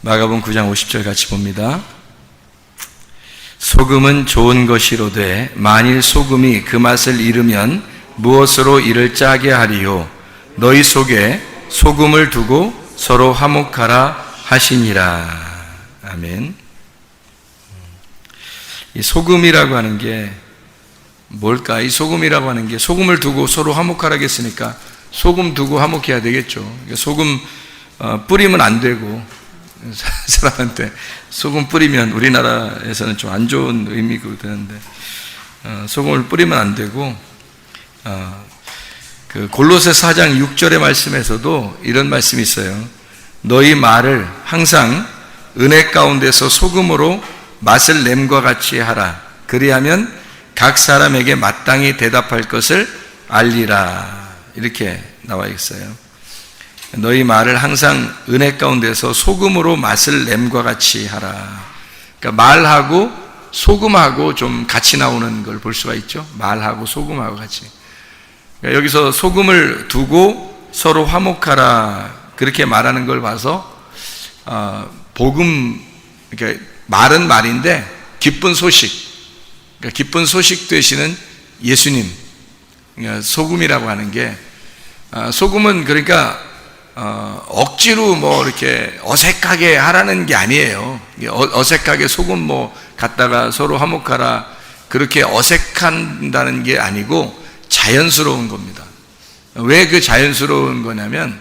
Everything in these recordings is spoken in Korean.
마가복음 9장 50절 같이 봅니다. 소금은 좋은 것이로되 만일 소금이 그 맛을 잃으면 무엇으로 이를 짜게 하리요? 너희 속에 소금을 두고 서로 화목하라 하시니라. 아멘. 이 소금이라고 하는 게 뭘까? 이 소금이라고 하는 게 소금을 두고 서로 화목하라 했으니까 소금 두고 화목해야 되겠죠. 소금 뿌리면 안 되고, 사람한테 소금 뿌리면 우리나라에서는 좀 안 좋은 의미가 되는데, 소금을 뿌리면 안 되고, 그 골로새 4장 6절의 말씀에서도 이런 말씀이 있어요. 너희 말을 항상 은혜 가운데서 소금으로 맛을 냄과 같이 하라. 그리하면 각 사람에게 마땅히 대답할 것을 알리라. 이렇게 나와 있어요. 너희 말을 항상 은혜 가운데서 소금으로 맛을 냄과 같이 하라. 그러니까 말하고 소금하고 좀 같이 나오는 걸 볼 수가 있죠. 말하고 소금하고 같이. 그러니까 여기서 소금을 두고 서로 화목하라 그렇게 말하는 걸 봐서 복음, 그러니까 말은 말인데 기쁜 소식, 그러니까 기쁜 소식 되시는 예수님, 그러니까 소금이라고 하는 게, 소금은 그러니까 억지로 뭐 이렇게 어색하게 하라는 게 아니에요. 어색하게 소금 뭐 갖다가 서로 화목하라 그렇게 어색한다는 게 아니고 자연스러운 겁니다. 왜 그 자연스러운 거냐면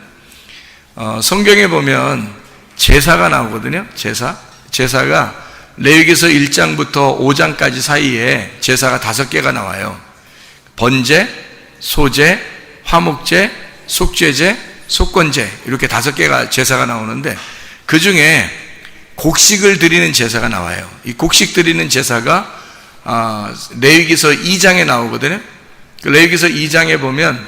성경에 보면 제사가 나오거든요. 제사가 레위기서 1장부터 5장까지 사이에 제사가 5개가 나와요. 번제, 소제, 화목제, 속죄제, 속건제, 이렇게 5개가 제사가 나오는데 그 중에 곡식을 드리는 제사가 나와요. 이 곡식 드리는 제사가 레위기서 2장에 나오거든요. 레위기서 2장에 보면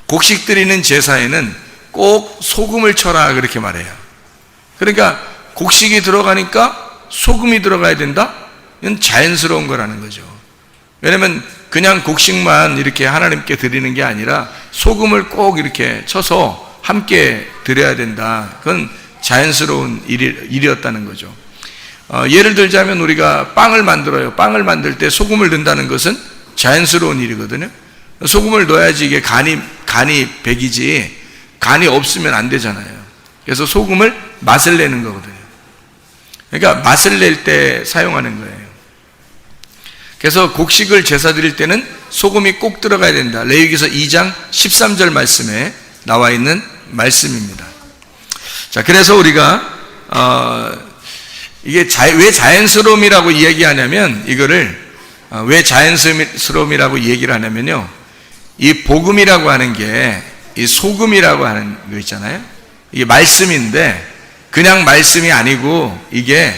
곡식 드리는 제사에는 꼭 소금을 쳐라 그렇게 말해요. 그러니까 곡식이 들어가니까 소금이 들어가야 된다? 이건 자연스러운 거라는 거죠. 왜냐면 그냥 곡식만 이렇게 하나님께 드리는 게 아니라 소금을 꼭 이렇게 쳐서 함께 드려야 된다. 그건 자연스러운 일이었다는 거죠. 예를 들자면 우리가 빵을 만들어요. 빵을 만들 때 소금을 넣는다는 것은 자연스러운 일이거든요. 소금을 넣어야지 이게 간이 배기지, 간이 없으면 안 되잖아요. 그래서 소금을 맛을 내는 거거든요. 그러니까 맛을 낼 때 사용하는 거예요. 그래서 곡식을 제사 드릴 때는 소금이 꼭 들어가야 된다. 레위기서 2장 13절 말씀에 나와 있는 말씀입니다. 자, 그래서 우리가 이게 왜 자연스러움이라고 이야기하냐면, 이거를 왜 자연스러움이라고 얘기를 하냐면요, 이 복음이라고 하는 게 이 소금이라고 하는 거 있잖아요. 이게 말씀인데 그냥 말씀이 아니고 이게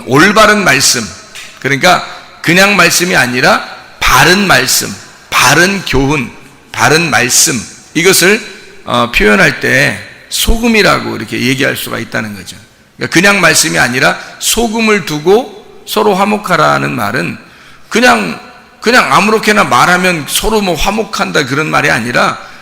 올바른 말씀, 그러니까 그냥 말씀이 아니라 바른 말씀, 바른 교훈, 바른 말씀, 이것을 표현할 때 소금이라고 이렇게 얘기할 수가 있다는 거죠. 그러니까 그냥 말씀이 아니라 소금을 두고 서로 화목하라는 말은 그냥 아무렇게나 말하면 서로 뭐 화목한다 그런 말이 아니라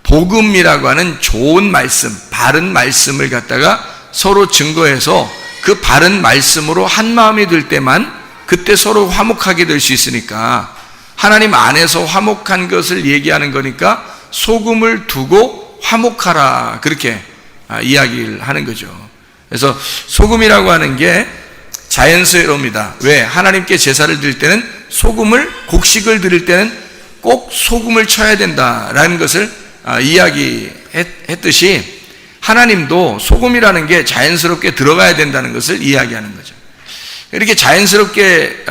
복음이라고 하는 좋은 말씀, 바른 말씀을 갖다가 서로 증거해서 그 바른 말씀으로 한 마음이 될 때만 그때 서로 화목하게 될 수 있으니까, 하나님 안에서 화목한 것을 얘기하는 거니까 소금을 두고 화목하라 그렇게 이야기를 하는 거죠. 그래서 소금이라고 하는 게 자연스러움이다. 왜? 하나님께 제사를 드릴 때는 곡식을 드릴 때는 꼭 소금을 쳐야 된다라는 것을 이야기했듯이 하나님도 소금이라는 게 자연스럽게 들어가야 된다는 것을 이야기하는 거죠. 이렇게 자연스럽게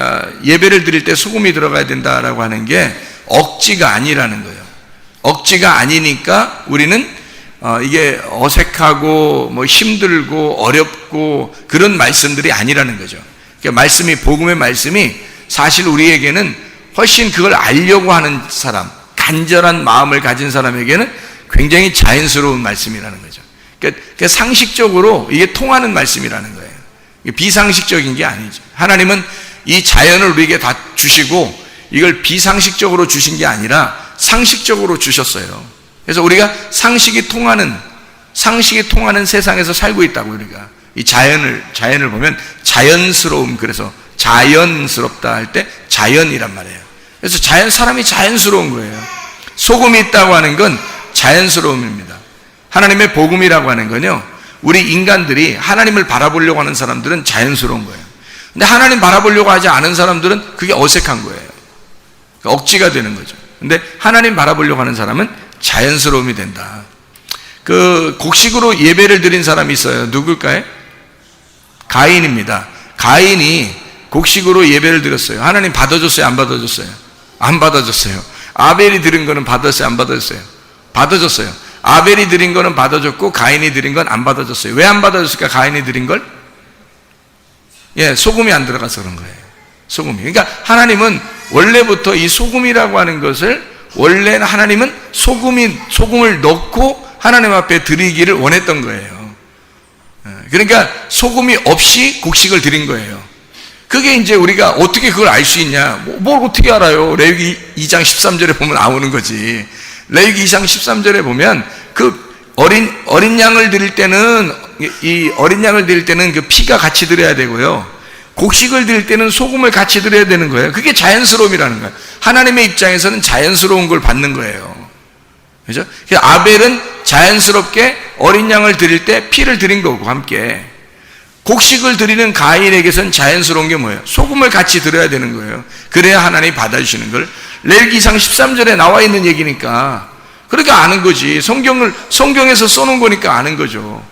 예배를 드릴 때 소금이 들어가야 된다라고 하는 게 억지가 아니라는 거예요. 억지가 아니니까 우리는 이게 어색하고 뭐 힘들고 어렵고 그런 말씀들이 아니라는 거죠. 그러니까 복음의 말씀이 사실 우리에게는 훨씬 그걸 알려고 하는 사람, 간절한 마음을 가진 사람에게는 굉장히 자연스러운 말씀이라는 거죠. 그러니까 상식적으로 이게 통하는 말씀이라는 거예요. 비상식적인 게 아니죠. 하나님은 이 자연을 우리에게 다 주시고 이걸 비상식적으로 주신 게 아니라 상식적으로 주셨어요. 그래서 우리가 상식이 통하는 상식이 통하는 세상에서 살고 있다고. 우리가 이 자연을 보면 자연스러움, 그래서 자연스럽다 할 때 자연이란 말이에요. 그래서 사람이 자연스러운 거예요. 소금이 있다고 하는 건 자연스러움입니다. 하나님의 복음이라고 하는 건요, 우리 인간들이 하나님을 바라보려고 하는 사람들은 자연스러운 거예요. 근데 하나님 바라보려고 하지 않은 사람들은 그게 어색한 거예요. 억지가 되는 거죠. 근데 하나님 바라보려고 하는 사람은 자연스러움이 된다. 그 곡식으로 예배를 드린 사람이 있어요. 누굴까요? 가인입니다. 가인이 곡식으로 예배를 드렸어요. 하나님 받아줬어요? 안 받아줬어요? 안 받아줬어요. 아벨이 드린 거는 받았어요? 안 받아줬어요? 받아줬어요. 아벨이 드린 거는 받아줬고 가인이 드린 건 안 받아줬어요. 왜 안 받아줬을까? 가인이 드린 걸? 소금이 안 들어가서 그런 거예요. 소금이. 그러니까 하나님은 원래부터 이 소금이라고 하는 것을, 원래는 하나님은 소금을 넣고 하나님 앞에 드리기를 원했던 거예요. 그러니까 소금이 없이 곡식을 드린 거예요. 그게 이제 우리가 어떻게 그걸 알 수 있냐? 뭘 어떻게 알아요? 레위기 2장 13절에 보면 나오는 거지. 레위기 2장 13절에 보면 그 어린 양을 드릴 때는, 이 어린 양을 드릴 때는 그 피가 같이 드려야 되고요, 곡식을 드릴 때는 소금을 같이 드려야 되는 거예요. 그게 자연스러움이라는 거예요. 하나님의 입장에서는 자연스러운 걸 받는 거예요. 그죠? 아벨은 자연스럽게 어린 양을 드릴 때 피를 드린 거고 함께, 곡식을 드리는 가인에게서는 자연스러운 게 뭐예요? 소금을 같이 드려야 되는 거예요. 그래야 하나님이 받아주시는 걸. 레위기상 13절에 나와 있는 얘기니까, 그러니까 아는 거지. 성경에서 써놓은 거니까 아는 거죠.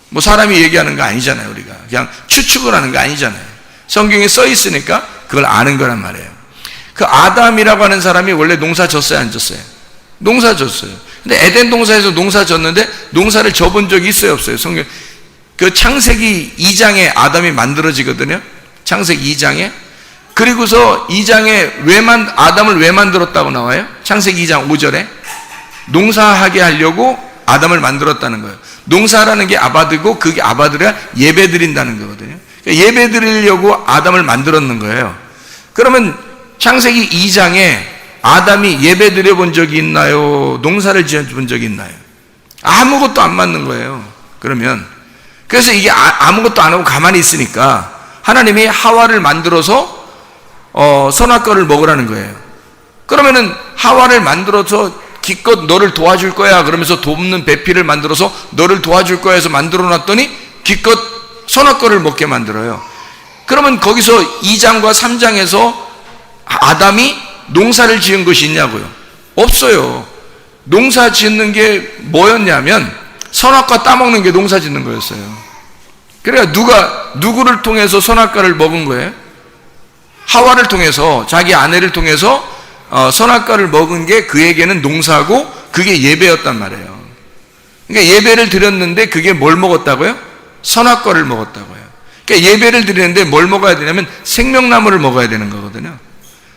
뭐 사람이 얘기하는 거 아니잖아요. 우리가 그냥 추측을 하는 거 아니잖아요. 성경에 써 있으니까 그걸 아는 거란 말이에요. 그 아담이라고 하는 사람이 원래 농사 졌어요, 안 졌어요? 농사 졌어요. 근데 에덴 동산에서 농사 졌는데 농사를 져본 적이 있어요, 없어요? 성경 그 창세기 2장에 아담이 만들어지거든요. 창세기 2장에. 그리고서 2장에 아담을 왜 만들었다고 나와요? 창세기 2장 5절에 농사하게 하려고 아담을 만들었다는 거예요. 농사라는 게 아바드고, 그게 아바드라 예배 드린다는 거거든요. 그러니까 예배 드리려고 아담을 만들었는 거예요. 그러면 창세기 2장에 아담이 예배 드려본 적이 있나요? 농사를 지어본 적이 있나요? 아무것도 안 맞는 거예요. 그래서 이게 아무것도 안 하고 가만히 있으니까 하나님이 하와를 만들어서 선악과를 먹으라는 거예요. 그러면은 하와를 만들어서 기껏 너를 도와줄 거야 그러면서 돕는 배필을 만들어서 너를 도와줄 거야 해서 만들어 놨더니 기껏 선악과를 먹게 만들어요. 그러면 거기서 2장과 3장에서 아담이 농사를 지은 것이 있냐고요? 없어요. 농사 짓는 게 뭐였냐면 선악과 따먹는 게 농사 짓는 거였어요. 그러니까 누구를 통해서 선악과를 먹은 거예요? 하와를 통해서, 자기 아내를 통해서 선악과를 먹은 게 그에게는 농사고, 그게 예배였단 말이에요. 그러니까 예배를 드렸는데 그게 뭘 먹었다고요? 선악과를 먹었다고요. 그러니까 예배를 드리는데 뭘 먹어야 되냐면 생명나무를 먹어야 되는 거거든요.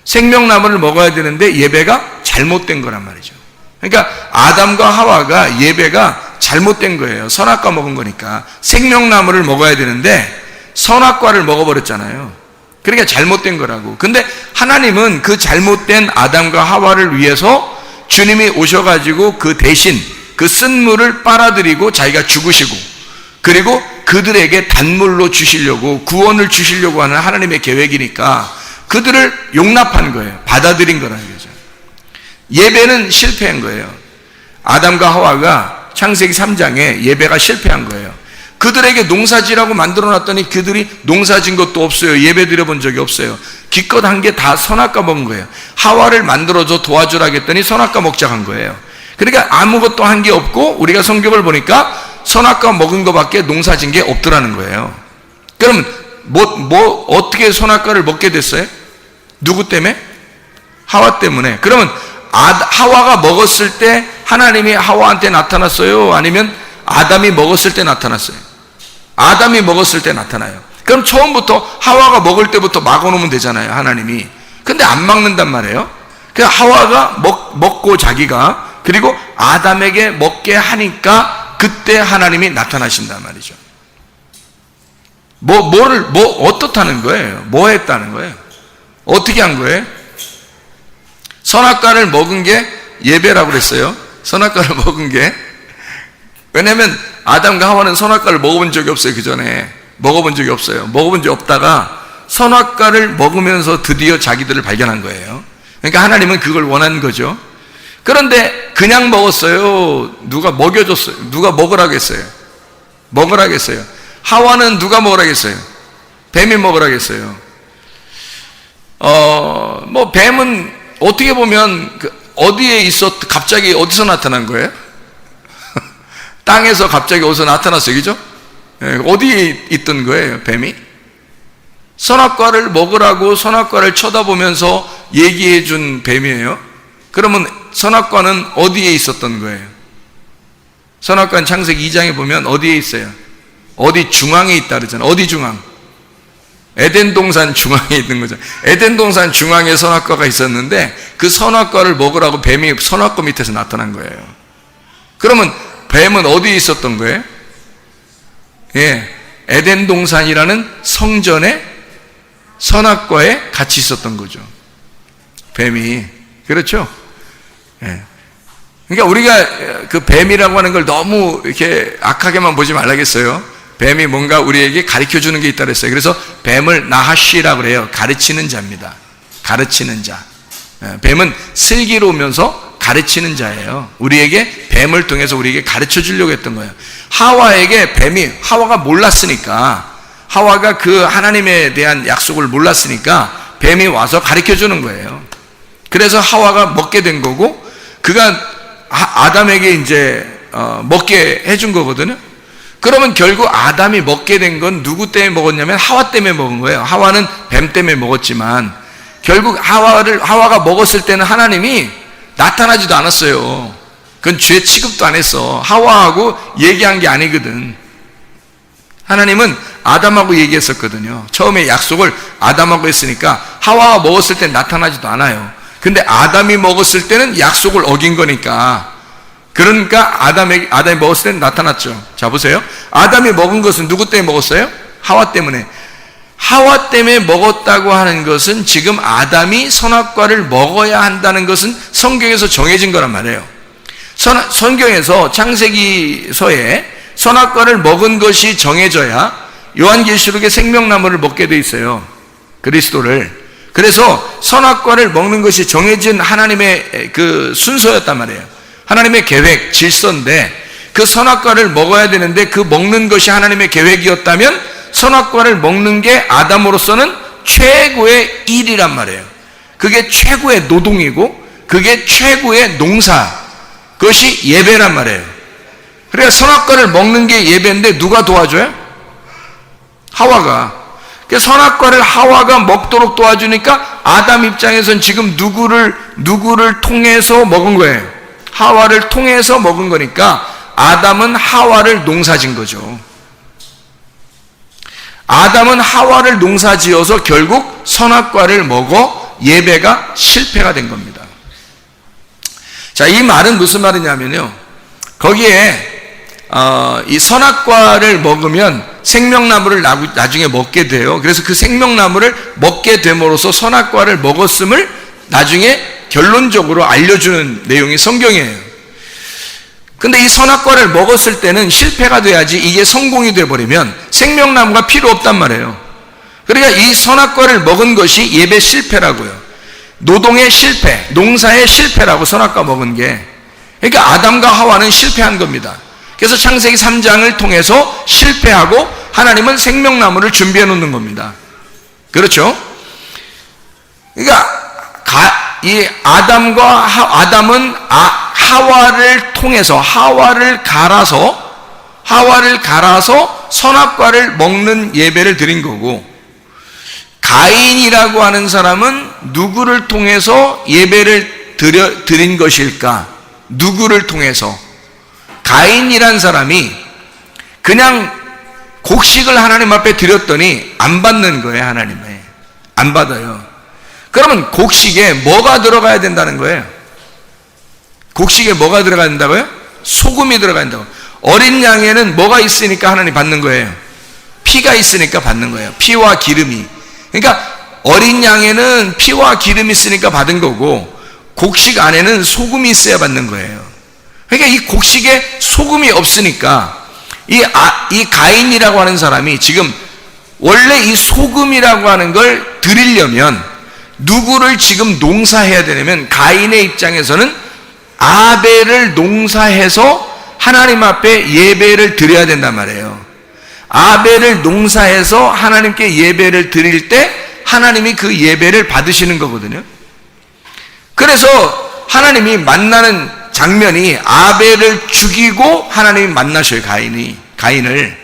생명나무를 먹어야 되는데 예배가 잘못된 거란 말이죠. 그러니까 아담과 하와가 예배가 잘못된 거예요. 선악과 먹은 거니까. 생명나무를 먹어야 되는데 선악과를 먹어버렸잖아요. 그러니까 잘못된 거라고. 근데 하나님은 그 잘못된 아담과 하와를 위해서 주님이 오셔가지고 그 대신 그 쓴물을 빨아들이고 자기가 죽으시고, 그리고 그들에게 단물로 주시려고, 구원을 주시려고 하는 하나님의 계획이니까 그들을 용납한 거예요. 받아들인 거라는 거죠. 예배는 실패한 거예요. 아담과 하와가 창세기 3장에 예배가 실패한 거예요. 그들에게 농사지라고 만들어놨더니 그들이 농사진 것도 없어요. 예배 드려본 적이 없어요. 기껏 한 게 다 선악과 먹은 거예요. 하와를 만들어줘 도와주라 했더니 선악과 먹자 한 거예요. 그러니까 아무것도 한 게 없고, 우리가 성경을 보니까 선악과 먹은 것밖에 농사진 게 없더라는 거예요. 그러면 어떻게 선악과를 먹게 됐어요? 누구 때문에? 하와 때문에. 그러면 하와가 먹었을 때 하나님이 하와한테 나타났어요? 아니면 아담이 먹었을 때 나타났어요? 아담이 먹었을 때 나타나요. 그럼 처음부터 하와가 먹을 때부터 막아놓으면 되잖아요, 하나님이. 근데 안 막는단 말이에요. 그냥 하와가 먹고 자기가, 그리고 아담에게 먹게 하니까 그때 하나님이 나타나신단 말이죠. 어떻다는 거예요? 뭐 했다는 거예요? 어떻게 한 거예요? 선악과를 먹은 게 예배라고 그랬어요. 선악과를 먹은 게. 왜냐면 아담과 하와는 선악과를 먹어본 적이 없어요. 그 전에 먹어본 적이 없어요. 먹어본 적이 없다가 선악과를 먹으면서 드디어 자기들을 발견한 거예요. 그러니까 하나님은 그걸 원하는 거죠. 그런데 그냥 먹었어요? 누가 먹여줬어요? 누가 먹으라고 했어요? 먹으라고 했어요. 하와는 누가 먹으라고 했어요? 뱀이 먹으라고 했어요. 뭐 뱀은 어떻게 보면 어디에 갑자기 어디서 나타난 거예요? 땅에서 갑자기 어디서 나타났어요, 그죠? 어디에 있던 거예요, 뱀이? 선악과를 먹으라고 선악과를 쳐다보면서 얘기해 준 뱀이에요. 그러면 선악과는 어디에 있었던 거예요? 선악과는 창세기 2장에 보면 어디에 있어요? 어디 중앙에 있다 그러잖아요. 어디 중앙? 에덴 동산 중앙에 있는 거죠. 에덴 동산 중앙에 선악과가 있었는데 그 선악과를 먹으라고 뱀이 선악과 밑에서 나타난 거예요. 그러면 뱀은 어디에 있었던 거예요? 예, 에덴 동산이라는 성전에 선악과에 같이 있었던 거죠. 뱀이. 그렇죠? 예. 그러니까 우리가 그 뱀이라고 하는 걸 너무 이렇게 악하게만 보지 말라겠어요. 뱀이 뭔가 우리에게 가르쳐 주는 게 있다 그랬어요. 그래서 뱀을 나하시라고 그래요. 가르치는 자입니다. 가르치는 자. 뱀은 슬기로우면서 가르치는 자예요. 우리에게 뱀을 통해서 우리에게 가르쳐 주려고 했던 거예요. 하와에게 하와가 몰랐으니까, 하와가 그 하나님에 대한 약속을 몰랐으니까 뱀이 와서 가르쳐 주는 거예요. 그래서 하와가 먹게 된 거고, 그가 아담에게 이제 먹게 해준 거거든요. 그러면 결국 아담이 먹게 된 건 누구 때문에 먹었냐면 하와 때문에 먹은 거예요. 하와는 뱀 때문에 먹었지만 결국 하와가 먹었을 때는 하나님이 나타나지도 않았어요. 그건 죄 취급도 안 했어. 하와하고 얘기한 게 아니거든. 하나님은 아담하고 얘기했었거든요. 처음에 약속을 아담하고 했으니까 하와가 먹었을 때 나타나지도 않아요. 근데 아담이 먹었을 때는 약속을 어긴 거니까, 그러니까 아담이 먹었을 때는 나타났죠. 자, 보세요. 아담이 먹은 것은 누구 때문에 먹었어요? 하와 때문에. 하와 때문에 먹었다고 하는 것은 지금 아담이 선악과를 먹어야 한다는 것은 성경에서 정해진 거란 말이에요. 성경에서 창세기서에 선악과를 먹은 것이 정해져야 요한계시록의 생명나무를 먹게 돼 있어요. 그리스도를. 그래서 선악과를 먹는 것이 정해진 하나님의 그 순서였단 말이에요. 하나님의 계획, 질서인데 그 선악과를 먹어야 되는데 그 먹는 것이 하나님의 계획이었다면 선악과를 먹는 게 아담으로서는 최고의 일이란 말이에요. 그게 최고의 노동이고 그게 최고의 농사, 그것이 예배란 말이에요. 그러니까 선악과를 먹는 게 예배인데 누가 도와줘요? 하와가. 그러니까 선악과를 하와가 먹도록 도와주니까 아담 입장에서는 지금 누구를 통해서 먹은 거예요? 하와를 통해서 먹은 거니까 아담은 하와를 농사진 거죠. 아담은 하와를 농사지어서 결국 선악과를 먹어 예배가 실패가 된 겁니다. 자, 이 말은 무슨 말이냐면요, 거기에 이 선악과를 먹으면 생명나무를 나중에 먹게 돼요. 그래서 그 생명나무를 먹게 됨으로써 선악과를 먹었음을 나중에 결론적으로 알려주는 내용이 성경이에요. 근데 이 선악과를 먹었을 때는 실패가 돼야지 이게 성공이 돼버리면 생명나무가 필요 없단 말이에요. 그러니까 이 선악과를 먹은 것이 예배 실패라고요. 노동의 실패, 농사의 실패라고 선악과 먹은 게. 그러니까 아담과 하와는 실패한 겁니다. 그래서 창세기 3장을 통해서 실패하고 하나님은 생명나무를 준비해 놓는 겁니다. 그렇죠? 그러니까 이 아담은 하와를 통해서 하와를 갈아서 선악과를 먹는 예배를 드린 거고, 가인이라고 하는 사람은 누구를 통해서 예배를 드린 것일까? 누구를 통해서? 가인이란 사람이 그냥 곡식을 하나님 앞에 드렸더니 안 받는 거예요. 하나님에 안 받아요. 그러면 곡식에 뭐가 들어가야 된다는 거예요? 곡식에 뭐가 들어가야 된다고요? 소금이 들어가야 된다고. 어린 양에는 뭐가 있으니까 하나님 받는 거예요? 피가 있으니까 받는 거예요. 피와 기름이. 그러니까 어린 양에는 피와 기름이 있으니까 받은 거고, 곡식 안에는 소금이 있어야 받는 거예요. 그러니까 이 곡식에 소금이 없으니까 이 가인이라고 하는 사람이 지금 원래 이 소금이라고 하는 걸 드리려면 누구를 지금 농사해야 되냐면 가인의 입장에서는 아벨을 농사해서 하나님 앞에 예배를 드려야 된단 말이에요. 아벨을 농사해서 하나님께 예배를 드릴 때 하나님이 그 예배를 받으시는 거거든요. 그래서 하나님이 만나는 장면이 아벨을 죽이고 하나님이 만나셔요. 가인을.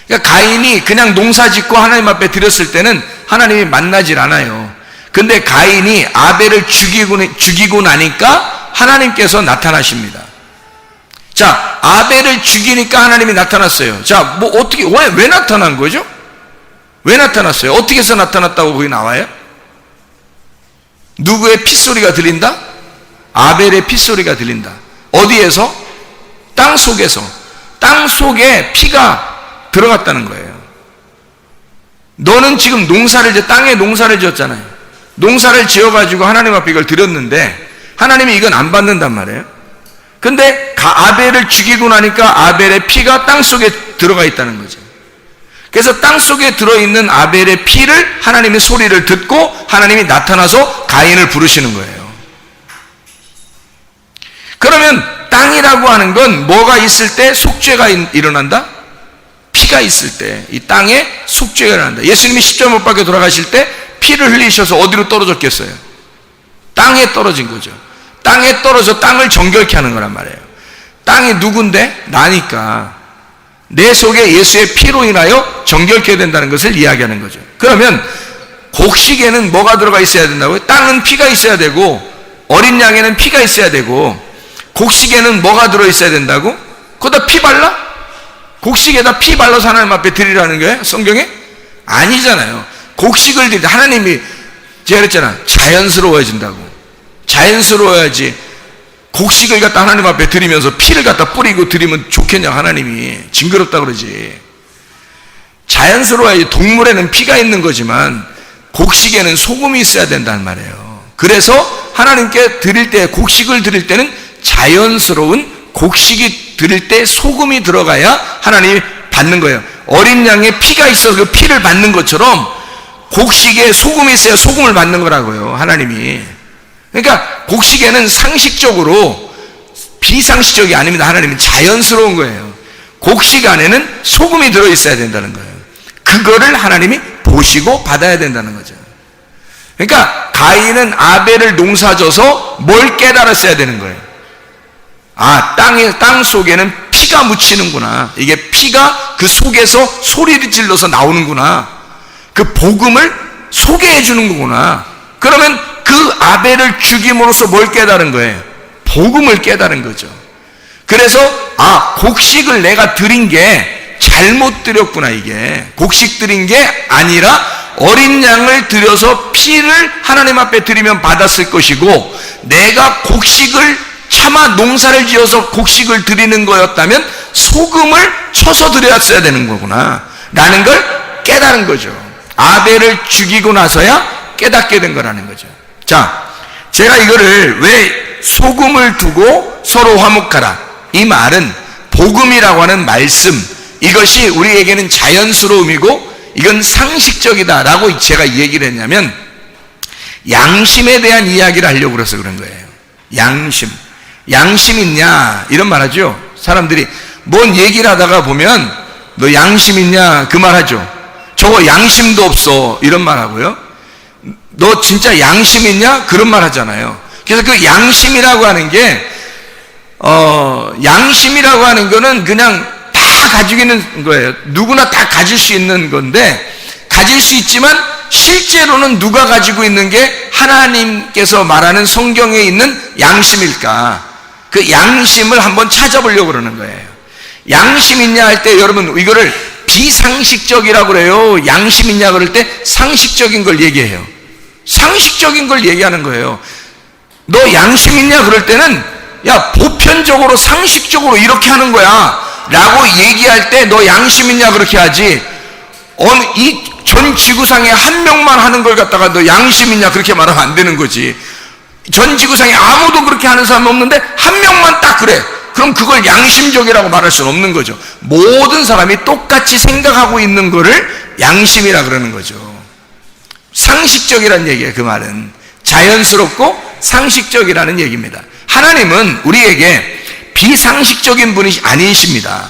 그러니까 가인이 그냥 농사 짓고 하나님 앞에 드렸을 때는 하나님이 만나질 않아요. 근데 가인이 아벨을 죽이고 나니까 하나님께서 나타나십니다. 자, 아벨을 죽이니까 하나님이 나타났어요. 자, 뭐 어떻게 왜 나타난 거죠? 왜 나타났어요? 어떻게 해서 나타났다고 거기 나와요? 누구의 핏소리가 들린다? 아벨의 핏소리가 들린다. 어디에서? 땅 속에서. 땅 속에 피가 들어갔다는 거예요. 너는 지금 땅에 농사를 지었잖아요. 농사를 지어가지고 하나님 앞에 이걸 드렸는데 하나님이 이건 안 받는단 말이에요. 근데 아벨을 죽이고 나니까 아벨의 피가 땅 속에 들어가 있다는 거죠. 그래서 땅 속에 들어있는 아벨의 피를 하나님의 소리를 듣고 하나님이 나타나서 가인을 부르시는 거예요. 그러면 땅이라고 하는 건 뭐가 있을 때 속죄가 일어난다? 피가 있을 때 이 땅에 속죄가 일어난다. 예수님이 십자가 못 박혀 돌아가실 때 피를 흘리셔서 어디로 떨어졌겠어요? 땅에 떨어진 거죠. 땅에 떨어져 땅을 정결케 하는 거란 말이에요. 땅이 누군데? 나니까 내 속에 예수의 피로 인하여 정결케 된다는 것을 이야기하는 거죠. 그러면 곡식에는 뭐가 들어가 있어야 된다고요? 땅은 피가 있어야 되고 어린 양에는 피가 있어야 되고 곡식에는 뭐가 들어있어야 된다고? 거기다 피 발라? 곡식에다 피 발라서 하나님 앞에 드리라는 거예요? 성경에? 아니잖아요. 곡식을 드릴 때 하나님이 제가 그랬잖아. 자연스러워진다고. 자연스러워야지 곡식을 갖다 하나님 앞에 드리면서 피를 갖다 뿌리고 드리면 좋겠냐 하나님이. 징그럽다 그러지. 자연스러워야지. 동물에는 피가 있는 거지만 곡식에는 소금이 있어야 된다는 말이에요. 그래서 하나님께 드릴 때 곡식을 드릴 때는 자연스러운 곡식이 드릴 때 소금이 들어가야 하나님이 받는 거예요. 어린 양에 피가 있어서 그 피를 받는 것처럼 곡식에 소금이 있어야 소금을 받는 거라고요. 하나님이. 그러니까 곡식에는 상식적으로 비상식적이 아닙니다. 하나님은 자연스러운 거예요. 곡식 안에는 소금이 들어있어야 된다는 거예요. 그거를 하나님이 보시고 받아야 된다는 거죠. 그러니까 가인은 아벨을 농사져서 뭘 깨달았어야 되는 거예요. 아, 땅 속에는 피가 묻히는구나. 이게 피가 그 속에서 소리를 질러서 나오는구나. 그 복음을 소개해 주는 거구나. 그러면 그 아벨을 죽임으로써 뭘 깨달은 거예요? 복음을 깨달은 거죠. 그래서 곡식을 내가 드린 게 잘못 드렸구나. 이게 곡식 드린 게 아니라 어린 양을 들여서 피를 하나님 앞에 드리면 받았을 것이고, 내가 곡식을 차마 농사를 지어서 곡식을 드리는 거였다면 소금을 쳐서 드렸어야 되는 거구나 라는 걸 깨달은 거죠. 아벨을 죽이고 나서야 깨닫게 된 거라는 거죠. 자, 제가 이거를 왜 소금을 두고 서로 화목하라, 이 말은 복음이라고 하는 말씀, 이것이 우리에게는 자연스러움이고 이건 상식적이다 라고 제가 얘기를 했냐면, 양심에 대한 이야기를 하려고 그래서 그런 거예요. 양심 있냐 이런 말 하죠. 사람들이 뭔 얘기를 하다가 보면 너 양심 있냐 그 말 하죠. 저거 양심도 없어 이런 말 하고요. 너 진짜 양심 있냐 그런 말 하잖아요. 그래서 그 양심이라고 하는 게 양심이라고 하는 거는 그냥 다 가지고 있는 거예요. 누구나 다 가질 수 있는 건데, 가질 수 있지만 실제로는 누가 가지고 있는 게 하나님께서 말하는 성경에 있는 양심일까? 그 양심을 한번 찾아보려고 그러는 거예요. 양심 있냐 할 때 여러분 이거를 비상식적이라고 그래요. 양심 있냐 그럴 때 상식적인 걸 얘기해요. 상식적인 걸 얘기하는 거예요. 너 양심 있냐 그럴 때는 야 보편적으로 상식적으로 이렇게 하는 거야 라고 얘기할 때 너 양심 있냐 그렇게 하지, 이 전 지구상에 한 명만 하는 걸 갖다가 너 양심 있냐 그렇게 말하면 안 되는 거지. 전 지구상에 아무도 그렇게 하는 사람이 없는데 한 명만 딱 그래. 그럼 그걸 양심적이라고 말할 수는 없는 거죠. 모든 사람이 똑같이 생각하고 있는 거를 양심이라 그러는 거죠. 상식적이라는 얘기예요. 그 말은 자연스럽고 상식적이라는 얘기입니다. 하나님은 우리에게 비상식적인 분이 아니십니다.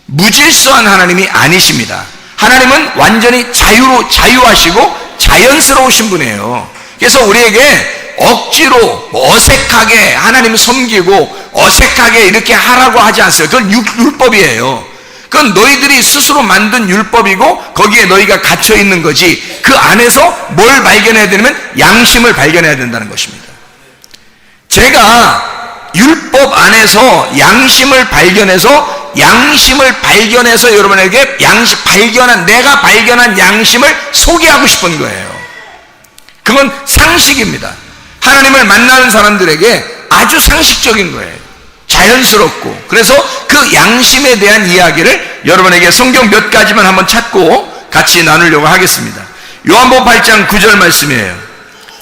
무질서한 하나님이 아니십니다. 하나님은 완전히 자유하시고 자연스러우신 분이에요. 그래서 우리에게 억지로 어색하게 하나님을 섬기고 어색하게 이렇게 하라고 하지 않어요. 그건 율법이에요. 그건 너희들이 스스로 만든 율법이고 거기에 너희가 갇혀 있는 거지. 그 안에서 뭘 발견해야 되냐면 양심을 발견해야 된다는 것입니다. 제가 율법 안에서 양심을 발견해서 여러분에게 내가 발견한 양심을 소개하고 싶은 거예요. 그건 상식입니다. 하나님을 만나는 사람들에게 아주 상식적인 거예요. 자연스럽고. 그래서 그 양심에 대한 이야기를 여러분에게 성경 몇 가지만 한번 찾고 같이 나누려고 하겠습니다. 요한복음 8장 9절 말씀이에요.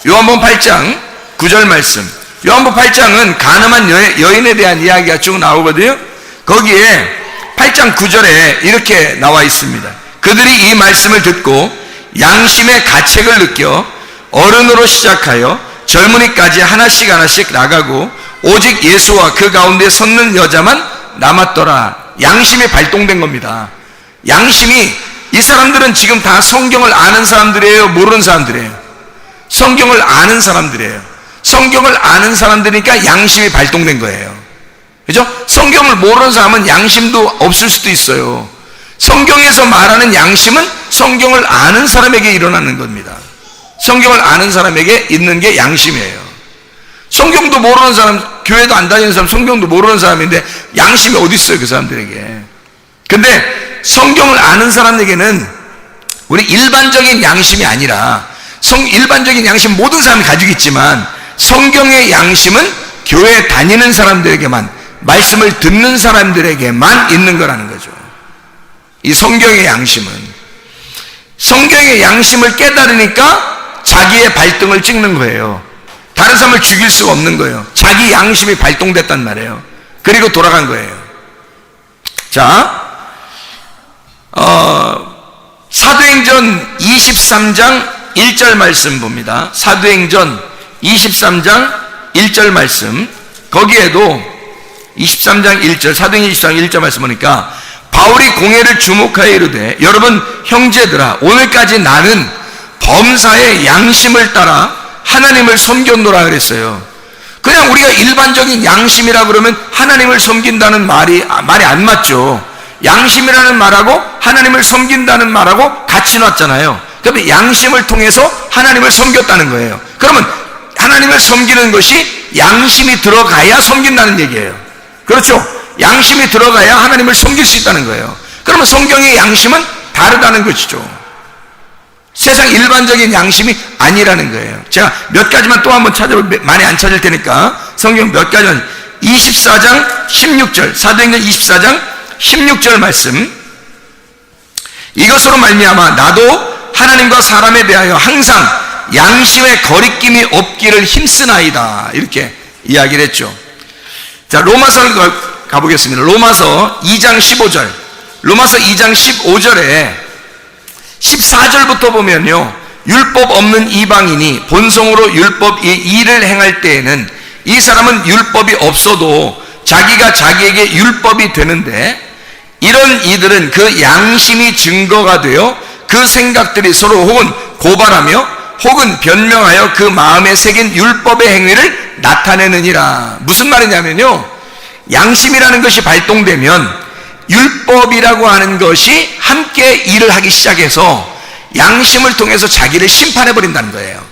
요한복음 8장 9절 말씀. 요한복음 8장은 간음한 여인에 대한 이야기가 쭉 나오거든요. 거기에 8장 9절에 이렇게 나와 있습니다. 그들이 이 말씀을 듣고 양심의 가책을 느껴 어른으로 시작하여 젊은이까지 하나씩 나가고 오직 예수와 그 가운데 섰는 여자만 남았더라. 양심이 발동된 겁니다. 양심이, 이 사람들은 지금 다 성경을 아는 사람들이에요? 모르는 사람들이에요? 성경을 아는 사람들이에요. 성경을 아는 사람들이니까 양심이 발동된 거예요. 그죠? 성경을 모르는 사람은 양심도 없을 수도 있어요. 성경에서 말하는 양심은 성경을 아는 사람에게 일어나는 겁니다. 성경을 아는 사람에게 있는 게 양심이에요. 성경도 모르는 사람, 교회도 안 다니는 사람, 성경도 모르는 사람인데 양심이 어디 있어요, 그 사람들에게. 근데 성경을 아는 사람에게는 우리 일반적인 양심이 아니라 일반적인 양심 모든 사람이 가지고 있지만 성경의 양심은 교회 다니는 사람들에게만, 말씀을 듣는 사람들에게만 있는 거라는 거죠. 이 성경의 양심을 깨달으니까 자기의 발등을 찍는 거예요. 다른 사람을 죽일 수가 없는 거예요. 자기 양심이 발동됐단 말이에요. 그리고 돌아간 거예요. 자, 사도행전 23장 1절 말씀 봅니다. 사도행전 23장 1절 말씀. 거기에도 23장 1절, 사도행전 23장 1절 말씀 보니까 바울이 공회를 주목하여 이르되 여러분 형제들아, 오늘까지 나는 범사의 양심을 따라 하나님을 섬겼노라 그랬어요. 그냥 우리가 일반적인 양심이라 그러면 하나님을 섬긴다는 말이 안 맞죠. 양심이라는 말하고 하나님을 섬긴다는 말하고 같이 놨잖아요. 그러면 양심을 통해서 하나님을 섬겼다는 거예요. 그러면 하나님을 섬기는 것이 양심이 들어가야 섬긴다는 얘기예요. 그렇죠? 양심이 들어가야 하나님을 섬길 수 있다는 거예요. 그러면 성경의 양심은 다르다는 것이죠. 세상 일반적인 양심이 아니라는 거예요. 제가 몇 가지만 또 한번 많이 안 찾을 테니까 성경 몇 가지만, 24장 16절, 사도행전 24장 16절 말씀. 이것으로 말미암아 나도 하나님과 사람에 대하여 항상 양심의 거리낌이 없기를 힘쓰나이다, 이렇게 이야기를 했죠. 자, 로마서를 가보겠습니다. 로마서 2장 15절. 로마서 2장 15절에 14절부터 보면요, 율법 없는 이방인이 본성으로 율법 일을 행할 때에는 이 사람은 율법이 없어도 자기가 자기에게 율법이 되는데, 이런 이들은 그 양심이 증거가 되어 그 생각들이 서로 혹은 고발하며 혹은 변명하여 그 마음에 새긴 율법의 행위를 나타내느니라. 무슨 말이냐면요, 양심이라는 것이 발동되면 율법이라고 하는 것이 함께 일을 하기 시작해서 양심을 통해서 자기를 심판해버린다는 거예요.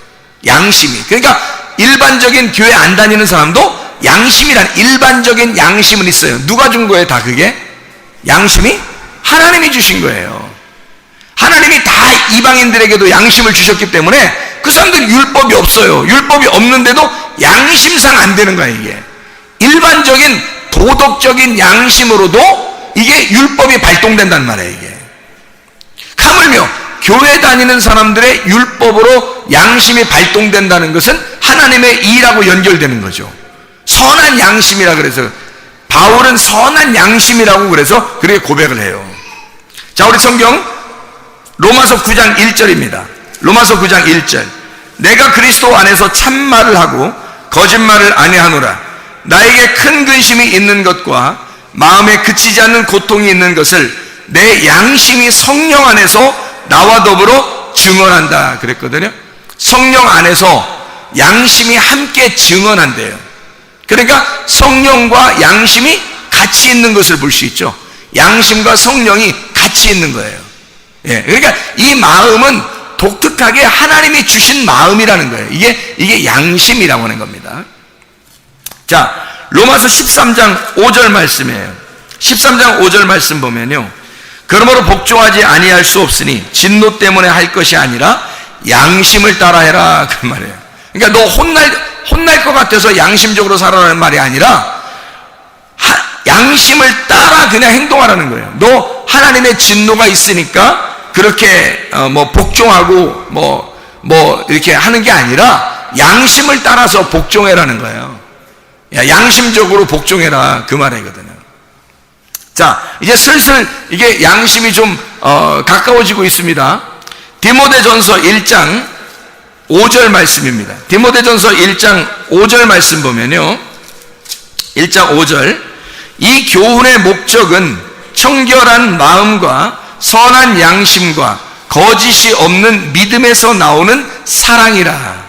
양심이. 그러니까 일반적인 교회 안 다니는 사람도 양심이란 일반적인 양심은 있어요. 누가 준 거예요, 다 그게? 양심이? 하나님이 주신 거예요. 하나님이 다 이방인들에게도 양심을 주셨기 때문에 그 사람들은 율법이 없어요. 율법이 없는데도 양심상 안 되는 거예요, 이게. 일반적인 도덕적인 양심으로도 이게 율법이 발동된단 말이에요, 이게. 하물며 교회 다니는 사람들의 율법으로 양심이 발동된다는 것은 하나님의 일하고 연결되는 거죠. 선한 양심이라 그래서 바울은 선한 양심이라고 그래서 그렇게 고백을 해요. 자, 우리 성경 로마서 9장 1절입니다. 로마서 9장 1절. 내가 그리스도 안에서 참말을 하고 거짓말을 아니하노라. 나에게 큰 근심이 있는 것과 마음에 그치지 않는 고통이 있는 것을 내 양심이 성령 안에서 나와 더불어 증언한다 그랬거든요. 성령 안에서 양심이 함께 증언한대요. 그러니까 성령과 양심이 같이 있는 것을 볼 수 있죠. 양심과 성령이 같이 있는 거예요. 예, 그러니까 이 마음은 독특하게 하나님이 주신 마음이라는 거예요. 이게 양심이라고 하는 겁니다. 자, 로마서 13장 5절 말씀이에요. 13장 5절 말씀 보면요, 그러므로 복종하지 아니할 수 없으니 진노 때문에 할 것이 아니라 양심을 따라해라 그 말이에요. 그러니까 너 혼날 것 같아서 양심적으로 살아라는 말이 아니라 양심을 따라 그냥 행동하라는 거예요. 너 하나님의 진노가 있으니까 그렇게 복종하고 이렇게 하는 게 아니라 양심을 따라서 복종해라는 거예요. 양심적으로 복종해라 그 말이거든요. 자, 이제 슬슬 이게 양심이 좀 가까워지고 있습니다. 디모데전서 1장 5절 말씀입니다. 디모데전서 1장 5절 말씀 보면요, 1장 5절, 이 교훈의 목적은 청결한 마음과 선한 양심과 거짓이 없는 믿음에서 나오는 사랑이라.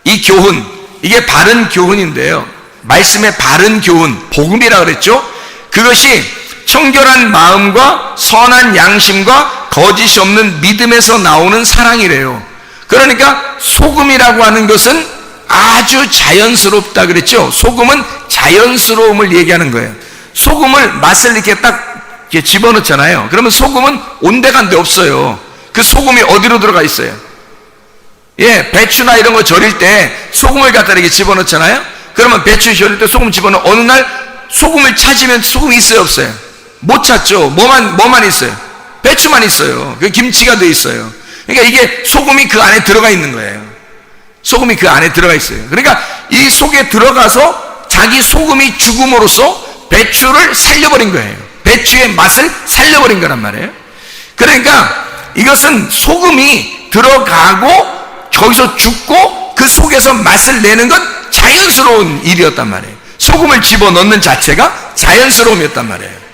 이 교훈, 이게 바른 교훈인데요, 말씀의 바른 교훈, 복음이라 그랬죠. 그것이 청결한 마음과 선한 양심과 거짓이 없는 믿음에서 나오는 사랑이래요. 그러니까 소금이라고 하는 것은 아주 자연스럽다 그랬죠. 소금은 자연스러움을 얘기하는 거예요. 소금을 맛을 이렇게 딱 이렇게 집어넣잖아요. 그러면 소금은 온데간데 없어요. 그 소금이 어디로 들어가 있어요? 예, 배추나 이런 거 절일 때 소금을 갖다 이렇게 집어넣잖아요. 그러면 배추 절일 때 소금 집어넣어. 어느 날 소금을 찾으면 소금이 있어요, 없어요? 못 찾죠. 뭐만 있어요? 배추만 있어요. 그 김치가 돼 있어요. 그러니까 이게 소금이 그 안에 들어가 있는 거예요. 소금이 그 안에 들어가 있어요. 그러니까 이 속에 들어가서 자기 소금이 죽음으로써 배추를 살려버린 거예요. 배추의 맛을 살려버린 거란 말이에요. 그러니까 이것은 소금이 들어가고 거기서 죽고 그 속에서 맛을 내는 건 자연스러운 일이었단 말이에요. 소금을 집어넣는 자체가 자연스러움이었단 말이에요.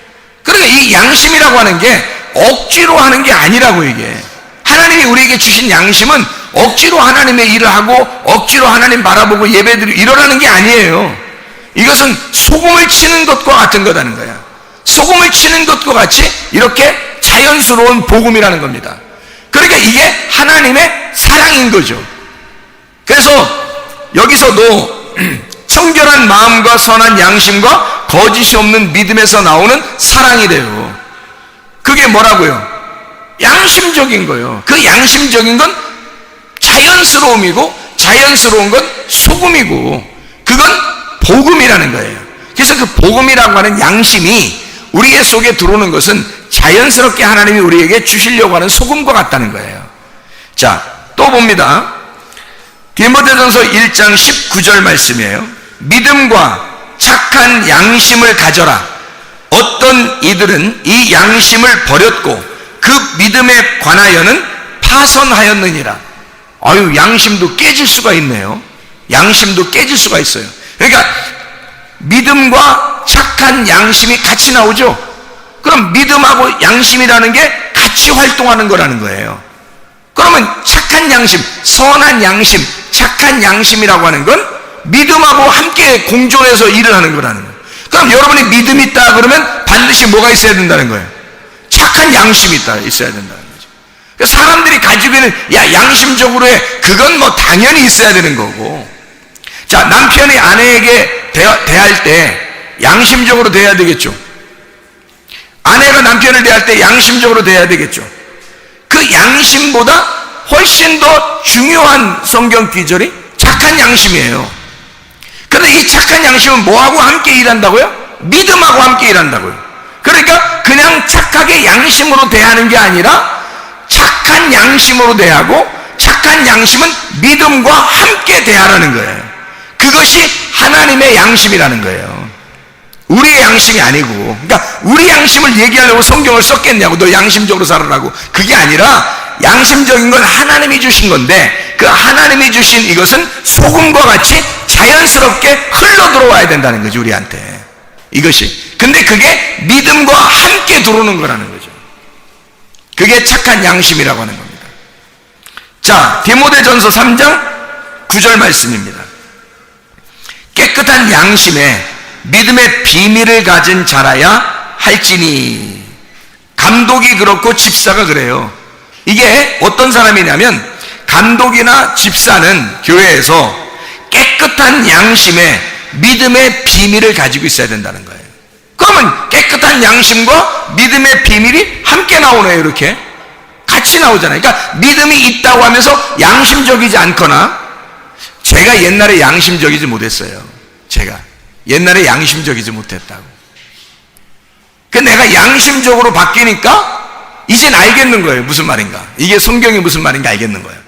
그러니까 이 양심이라고 하는 게 억지로 하는 게 아니라고. 이게 하나님이 우리에게 주신 양심은 억지로 하나님의 일을 하고 억지로 하나님 바라보고 예배드리고 이러라는 게 아니에요. 이것은 소금을 치는 것과 같은 거라는 거야. 소금을 치는 것과 같이 이렇게 자연스러운 복음이라는 겁니다. 그러니까 이게 하나님의 사랑인 거죠. 그래서 여기서도 청결한 마음과 선한 양심과 거짓이 없는 믿음에서 나오는 사랑이래요. 그게 뭐라고요? 양심적인 거예요. 그 양심적인 건 자연스러움이고 자연스러운 건 소금이고 그건 복음이라는 거예요. 그래서 그 복음이라고 하는 양심이 우리의 속에 들어오는 것은 자연스럽게 하나님이 우리에게 주시려고 하는 소금과 같다는 거예요. 자, 또 봅니다. 디모데전서 1장 19절 말씀이에요. 믿음과 착한 양심을 가져라. 어떤 이들은 이 양심을 버렸고 그 믿음에 관하여는 파선하였느니라. 아유, 양심도 깨질 수가 있네요. 양심도 깨질 수가 있어요. 그러니까 믿음과 착한 양심이 같이 나오죠. 그럼 믿음하고 양심이라는 게 같이 활동하는 거라는 거예요. 그러면 착한 양심, 선한 양심, 착한 양심이라고 하는 건 믿음하고 함께 공존해서 일을 하는 거라는 거예요. 그럼 여러분이 믿음이 있다 그러면 반드시 뭐가 있어야 된다는 거예요? 착한 양심이 있어야 된다는 거죠. 그러니까 사람들이 가지고 있는 양심적으로 해, 그건 뭐 당연히 있어야 되는 거고. 자, 남편이 아내에게 대할 때 양심적으로 대해야 되겠죠. 아내가 남편을 대할 때 양심적으로 대해야 되겠죠. 그 양심보다 훨씬 더 중요한 성경 기절이 착한 양심이에요. 그런데 이 착한 양심은 뭐하고 함께 일한다고요? 믿음하고 함께 일한다고요. 그러니까 그냥 착하게 양심으로 대하는 게 아니라 착한 양심으로 대하고 착한 양심은 믿음과 함께 대하라는 거예요. 그것이 하나님의 양심이라는 거예요. 우리의 양심이 아니고, 그러니까 우리 양심을 얘기하려고 성경을 썼겠냐고, 너 양심적으로 살아라고. 그게 아니라 양심적인 건 하나님이 주신 건데, 그 하나님이 주신 이것은 소금과 같이 자연스럽게 흘러 들어와야 된다는 거지, 우리한테. 이것이. 근데 그게 믿음과 함께 들어오는 거라는 거죠. 그게 착한 양심이라고 하는 겁니다. 자, 디모데전서 3장 9절 말씀입니다. 깨끗한 양심에 믿음의 비밀을 가진 자라야 할지니. 감독이 그렇고 집사가 그래요. 이게 어떤 사람이냐면, 감독이나 집사는 교회에서 깨끗한 양심에 믿음의 비밀을 가지고 있어야 된다는 거예요. 그러면 깨끗한 양심과 믿음의 비밀이 함께 나오네요. 이렇게 같이 나오잖아요. 그러니까 믿음이 있다고 하면서 양심적이지 않거나, 제가 옛날에 양심적이지 못했어요. 제가 옛날에 양심적이지 못했다고. 그 내가 양심적으로 바뀌니까 이젠 알겠는 거예요. 무슨 말인가, 이게 성경이 무슨 말인가 알겠는 거예요.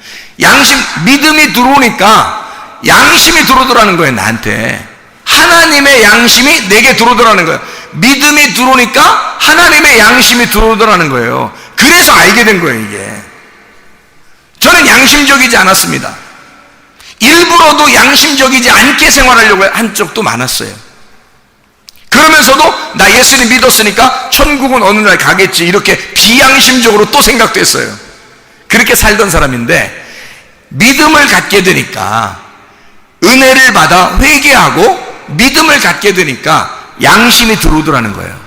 믿음이 들어오니까 양심이 들어오더라는 거예요. 나한테 하나님의 양심이 내게 들어오더라는 거예요. 믿음이 들어오니까 하나님의 양심이 들어오더라는 거예요. 그래서 알게 된 거예요. 이게 저는 양심적이지 않았습니다. 일부러도 양심적이지 않게 생활하려고 한 적도 많았어요. 그러면서도 나 예수님 믿었으니까 천국은 어느 날 가겠지, 이렇게 비양심적으로 또 생각도 했어요. 그렇게 살던 사람인데, 믿음을 갖게 되니까, 은혜를 받아 회개하고 믿음을 갖게 되니까 양심이 들어오더라는 거예요.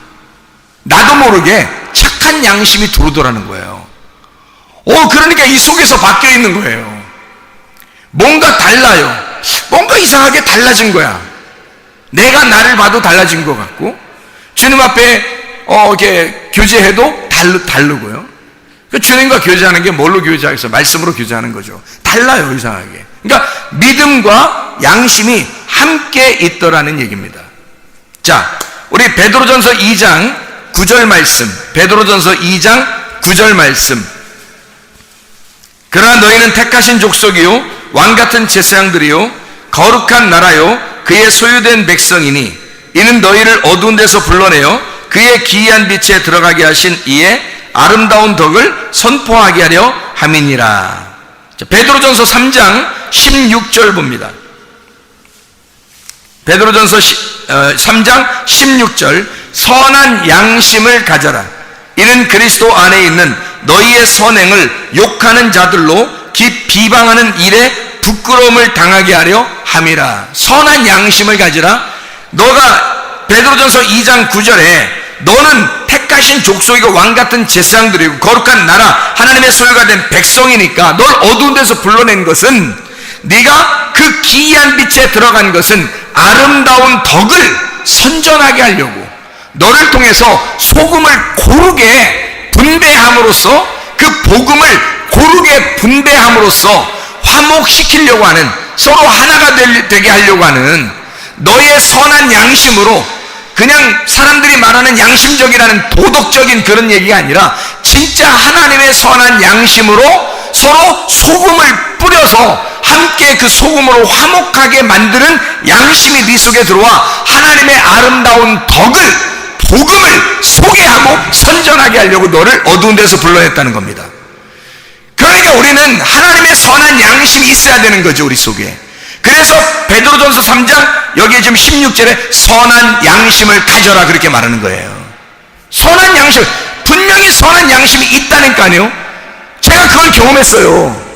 나도 모르게 착한 양심이 들어오더라는 거예요. 그러니까 이 속에서 바뀌어 있는 거예요. 뭔가 달라요. 뭔가 이상하게 달라진 거야. 내가 나를 봐도 달라진 것 같고, 주님 앞에 이렇게 교제해도 다르고요. 주님과 교제하는 게 뭘로 교제하겠어요? 말씀으로 교제하는 거죠. 달라요, 이상하게. 그러니까 믿음과 양심이 함께 있더라는 얘기입니다. 자, 우리 베드로전서 2장 9절 말씀, 베드로전서 2장 9절 말씀. 그러나 너희는 택하신 족속이요 왕같은 제사장들이요 거룩한 나라요 그의 소유된 백성이니, 이는 너희를 어두운 데서 불러내어 그의 기이한 빛에 들어가게 하신 이의 아름다운 덕을 선포하게 하려 함이니라. 베드로전서 3장 16절 봅니다. 베드로전서 3장 16절. 선한 양심을 가져라. 이는 그리스도 안에 있는 너희의 선행을 욕하는 자들로 비방하는 일에 부끄러움을 당하게 하려 함이라. 선한 양심을 가지라. 너가 베드로전서 2장 9절에 너는 택하신 족속이고 왕같은 제사장들이고 거룩한 나라 하나님의 소유가 된 백성이니까 널 어두운 데서 불러낸 것은, 네가 그 기이한 빛에 들어간 것은 아름다운 덕을 선전하게 하려고, 너를 통해서 소금을 고르게 분배함으로써, 그 복음을 고르게 분배함으로써 화목시키려고 하는, 서로 하나가 되게 하려고 하는 너의 선한 양심으로, 그냥 사람들이 말하는 양심적이라는 도덕적인 그런 얘기가 아니라 진짜 하나님의 선한 양심으로 서로 소금을 뿌려서 함께 그 소금으로 화목하게 만드는 양심이 네 속에 들어와 하나님의 아름다운 덕을, 복음을 소개하고 선전하게 하려고 너를 어두운 데서 불러냈다는 겁니다. 그러니까 우리는 하나님의 선한 양심이 있어야 되는 거죠, 우리 속에. 그래서 베드로전서 3장 여기에 지금 16절에 선한 양심을 가져라 그렇게 말하는 거예요. 선한 양심, 분명히 선한 양심이 있다니까요. 제가 그걸 경험했어요.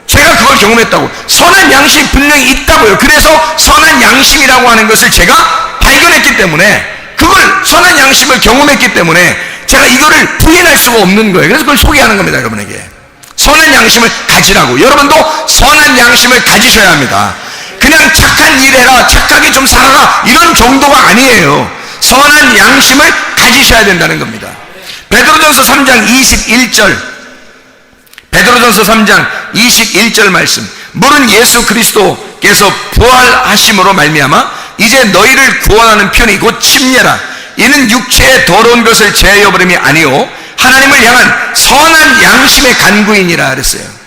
제가 그걸 경험했다고. 선한 양심이 분명히 있다고요. 그래서 선한 양심이라고 하는 것을 제가 발견했기 때문에, 그걸 선한 양심을 경험했기 때문에 제가 이거를 부인할 수가 없는 거예요. 그래서 그걸 소개하는 겁니다, 여러분에게. 선한 양심을 가지라고. 여러분도 선한 양심을 가지셔야 합니다. 그냥 착한 일 해라, 착하게 좀 살아라, 이런 정도가 아니에요. 선한 양심을 가지셔야 된다는 겁니다. 베드로전서 3장 21절, 베드로전서 3장 21절 말씀. 물은 예수 그리스도께서 부활하심으로 말미암아 이제 너희를 구원하는 편이 곧 침례라. 이는 육체의 더러운 것을 제하여버림이 아니오 하나님을 향한 선한 양심의 간구이니라 그랬어요.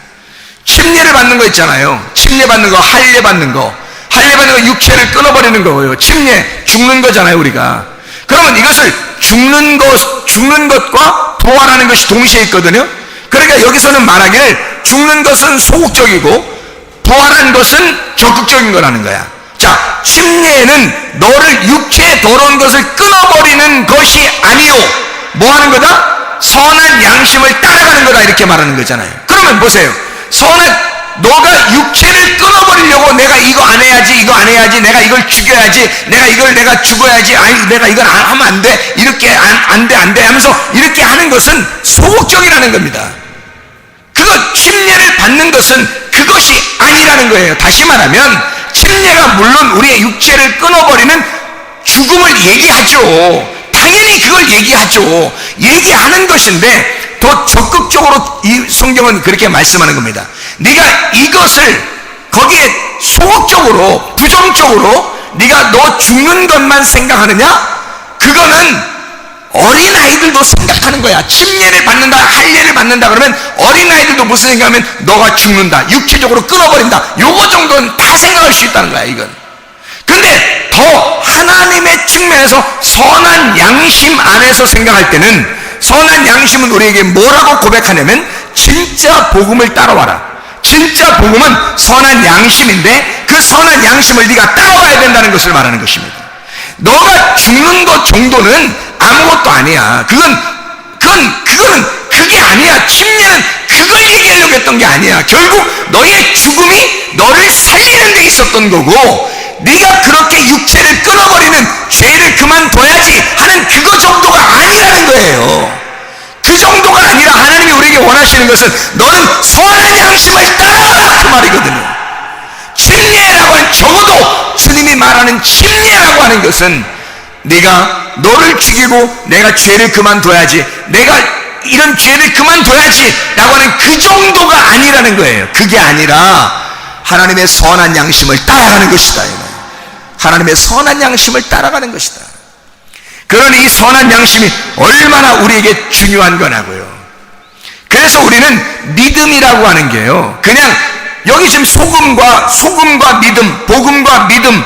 침례를 받는 거 있잖아요. 침례 받는 거, 할례 받는 거. 할례 받는 거 육체를 끊어버리는 거예요. 침례, 죽는 거잖아요, 우리가. 그러면 이것을 죽는 것과 부활하는 것이 동시에 있거든요. 그러니까 여기서는 말하기를 죽는 것은 소극적이고 부활한 것은 적극적인 거라는 거야. 자, 침례는 너를 육체의 더러운 것을 끊어버리는 것이 아니요, 뭐 하는 거다? 선한 양심을 따라가는 거다, 이렇게 말하는 거잖아요. 그러면 보세요. 너가 육체를 끊어버리려고 내가 이거 안 해야지, 내가 이걸 죽여야지, 내가 죽어야지, 아니 내가 이걸 하면 안 돼, 이렇게 안 돼 하면서 이렇게 하는 것은 소극적이라는 겁니다. 그것, 침례를 받는 것은 그것이 아니라는 거예요. 다시 말하면 침례가 물론 우리의 육체를 끊어버리는 죽음을 얘기하죠. 당연히 그걸 얘기하죠. 얘기하는 것인데 더 적극적으로 이 성경은 그렇게 말씀하는 겁니다. 네가 이것을 거기에 소극적으로, 부정적으로 네가 너 죽는 것만 생각하느냐? 그거는 어린아이들도 생각하는 거야. 침례를 받는다, 할례를 받는다 그러면 어린아이들도 무슨 생각하면 너가 죽는다, 육체적으로 끊어버린다, 요거 정도는 다 생각할 수 있다는 거야, 이건. 근데 더 하나님의 측면에서 선한 양심 안에서 생각할 때는, 선한 양심은 우리에게 뭐라고 고백하냐면 진짜 복음을 따라와라. 진짜 복음은 선한 양심인데 그 선한 양심을 네가 따라와야 된다는 것을 말하는 것입니다. 너가 죽는 것 정도는 아무것도 아니야. 그거는 그게 아니야. 침례는 그걸 얘기하려고 했던 게 아니야. 결국 너의 죽음이 너를 살리는 데 있었던 거고, 네가 그렇게 육체를 끊어버리는 죄를 그만둬야지 하는 그거 정도가 아니라는 거예요. 그 정도가 아니라 하나님이 우리에게 원하시는 것은 너는 선한 양심을 따라가라, 그 말이거든요. 침례라고 하는, 적어도 주님이 말하는 침례라고 하는 것은 네가 너를 죽이고 내가 죄를 그만둬야지, 내가 이런 죄를 그만둬야지 라고 하는 그 정도가 아니라는 거예요. 그게 아니라 하나님의 선한 양심을 따라가는 것이다. 하나님의 선한 양심을 따라가는 것이다. 그러니 이 선한 양심이 얼마나 우리에게 중요한 거냐고요. 그래서 우리는 믿음이라고 하는 게요, 그냥 여기 지금 소금과 믿음, 복음과 믿음,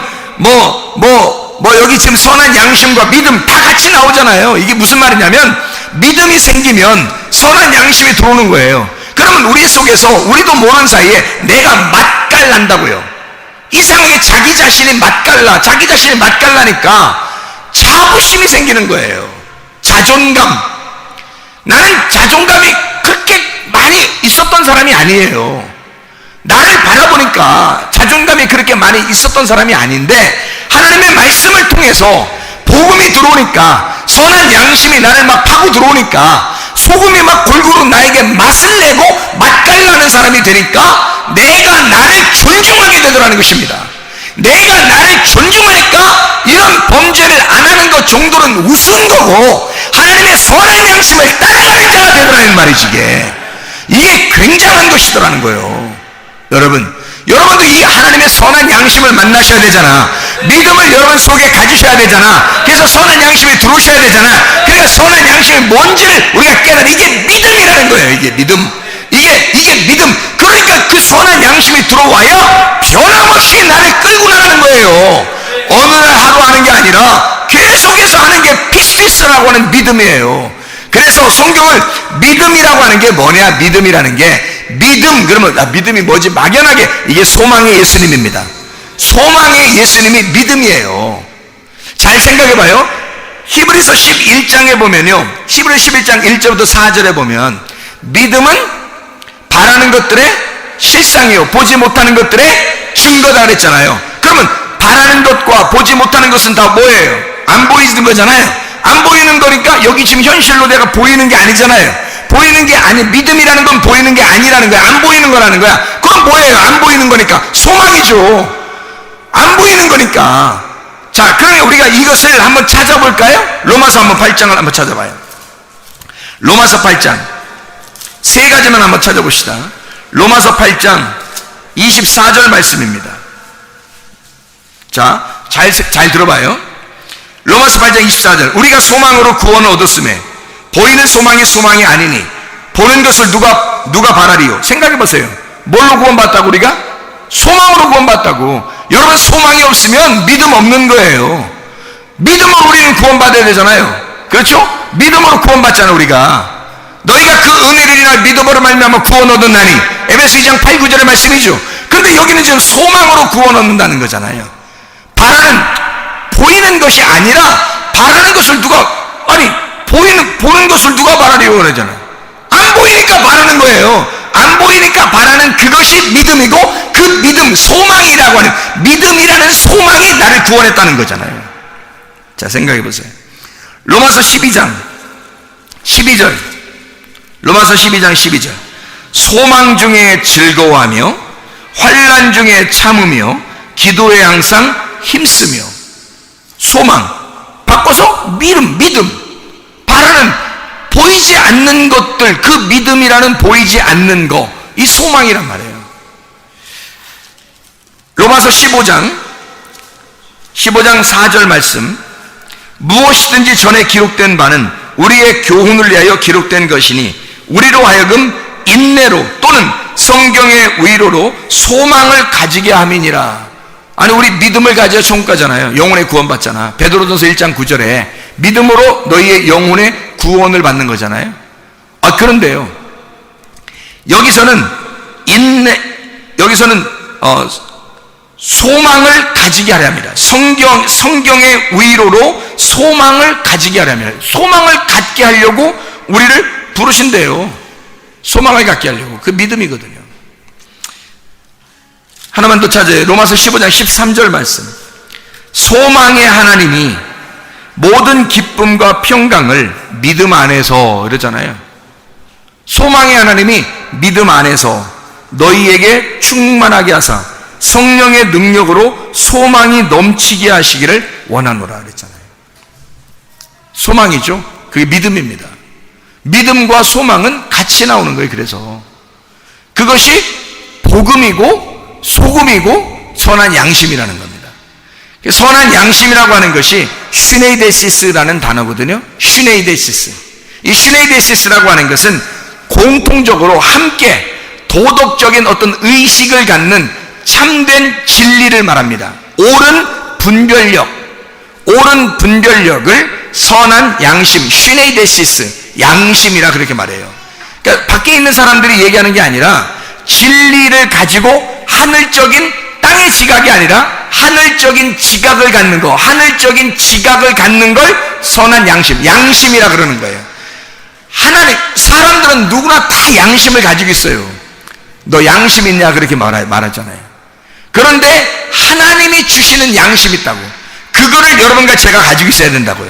여기 지금 선한 양심과 믿음 다 같이 나오잖아요. 이게 무슨 말이냐면 믿음이 생기면 선한 양심이 들어오는 거예요. 그러면 우리 속에서 우리도 모르는 사이에 내가 맛깔난다고요. 이상하게 자기 자신이 맛깔나니까 자부심이 생기는 거예요. 자존감. 나는 자존감이 그렇게 많이 있었던 사람이 아니에요. 나를 바라보니까 자존감이 그렇게 많이 있었던 사람이 아닌데, 하나님의 말씀을 통해서 복음이 들어오니까, 선한 양심이 나를 막 파고 들어오니까 소금이 막 골고루 나에게 맛을 내고 맛깔나는 사람이 되니까 내가 나를 존중하게 되더라는 것입니다. 내가 나를 존중하니까 이런 범죄를 안 하는 것 정도는 우스운 거고 하나님의 선한 양심을 따라가는 자가 되더라는 말이지. 이게 굉장한 것이더라는 거예요. 여러분도 이 하나님의 선한 양심을 만나셔야 되잖아. 믿음을 여러분 속에 가지셔야 되잖아. 그래서 선한 양심이 들어오셔야 되잖아. 그러니까 선한 양심이 뭔지를 우리가 깨달아. 이게 믿음이라는 거예요. 이게 믿음. 이게 믿음. 그러니까 그 선한 양심이 들어와야 변함없이 나를 끌고 나가는 거예요. 어느 날 하루 하는 게 아니라 계속해서 하는 게 피스피스라고 하는 믿음이에요. 그래서 성경을 믿음이라고 하는 게 뭐냐? 믿음이라는 게, 그러면 믿음이 뭐지? 막연하게 이게 소망의 예수님입니다. 소망의 예수님이 믿음이에요. 잘 생각해봐요. 히브리서 11장에 보면요, 히브리 11장 1절부터 4절에 보면 믿음은 바라는 것들의 실상이요 보지 못하는 것들의 증거다 그랬잖아요. 그러면 바라는 것과 보지 못하는 것은 다 뭐예요? 안 보이는 거잖아요. 안 보이는 거니까 여기 지금 현실로 내가 보이는 게 아니잖아요. 보이는 게 아니, 믿음이라는 건 보이는 게 아니라는 거야. 안 보이는 거라는 거야. 그럼 뭐예요? 안 보이는 거니까 소망이죠. 안 보이는 거니까. 자, 그러면 우리가 이것을 한번 찾아볼까요? 로마서 한번 8장을 한번 찾아봐요. 로마서 8장 세 가지만 한번 찾아봅시다. 로마서 8장 24절 말씀입니다. 자, 잘 들어봐요. 로마서 8장 24절. 우리가 소망으로 구원을 얻었으며 보이는 소망이 아니니 보는 것을 누가 바라리요? 생각해 보세요. 뭘로 구원받다고? 우리가 소망으로 구원받다고. 여러분, 소망이 없으면 믿음 없는 거예요. 믿음으로 우리는 구원받아야 되잖아요. 그렇죠? 믿음으로 구원받잖아 우리가. 너희가 그 은혜를 인하여 믿음으로 말미암아 구원 얻었나니, 에베소 2장 8, 9절의 말씀이죠. 그런데 여기는 지금 소망으로 구원 얻는다는 거잖아요. 바라는, 보이는 것이 아니라 바라는 것을 보는 것을 누가 바라려고 그러잖아요. 안 보이니까 바라는 거예요. 안 보이니까 바라는 그것이 믿음이고, 그 믿음, 소망이라고 하는, 믿음이라는 소망이 나를 구원했다는 거잖아요. 자, 생각해 보세요. 로마서 12장 12절. 로마서 12장 12절. 소망 중에 즐거워하며 환난 중에 참으며 기도에 항상 힘쓰며. 소망 바꿔서 믿음. 바라는, 보이지 않는 것들, 그 믿음이라는 보이지 않는 거, 이 소망이란 말이에요. 로마서 15장 4절 말씀. 무엇이든지 전에 기록된 바는 우리의 교훈을 위하여 기록된 것이니 우리로 하여금 인내로 또는 성경의 위로로 소망을 가지게 함이니라. 아니, 우리 믿음을 가져야 천국가잖아요. 영혼의 구원받잖아. 베드로전서 1장 9절에 믿음으로 너희의 영혼의 구원을 받는 거잖아요. 그런데요, 여기서는 소망을 가지게 하려 합니다. 성경의 위로로 소망을 가지게 하려 합니다. 소망을 갖게 하려고 우리를 부르신대요. 소망을 갖게 하려고. 그 믿음이거든요. 하나만 더 찾아요. 로마서 15장 13절 말씀. 소망의 하나님이 모든 기쁨과 평강을 믿음 안에서, 이러잖아요. 소망의 하나님이 믿음 안에서 너희에게 충만하게 하사 성령의 능력으로 소망이 넘치게 하시기를 원하노라 그랬잖아요. 소망이죠. 그게 믿음입니다. 믿음과 소망은 같이 나오는 거예요. 그래서 그것이 복음이고 소금이고 선한 양심이라는 겁니다. 선한 양심이라고 하는 것이 슈네이데시스라는 단어거든요. 슈네이데시스. 이 슈네이데시스라고 하는 것은 공통적으로 함께 도덕적인 어떤 의식을 갖는 참된 진리를 말합니다. 옳은 분별력을 선한 양심, 슈네이데시스, 양심이라 그렇게 말해요. 그러니까 밖에 있는 사람들이 얘기하는 게 아니라 진리를 가지고 하늘적인 땅의 지각이 아니라 하늘적인 지각을 갖는 거, 하늘적인 지각을 갖는 걸 선한 양심이라 그러는 거예요. 사람들은 누구나 다 양심을 가지고 있어요. 너 양심 있냐? 그렇게 말하잖아요. 그런데 하나님이 주시는 양심이 있다고. 그거를 여러분과 제가 가지고 있어야 된다고요.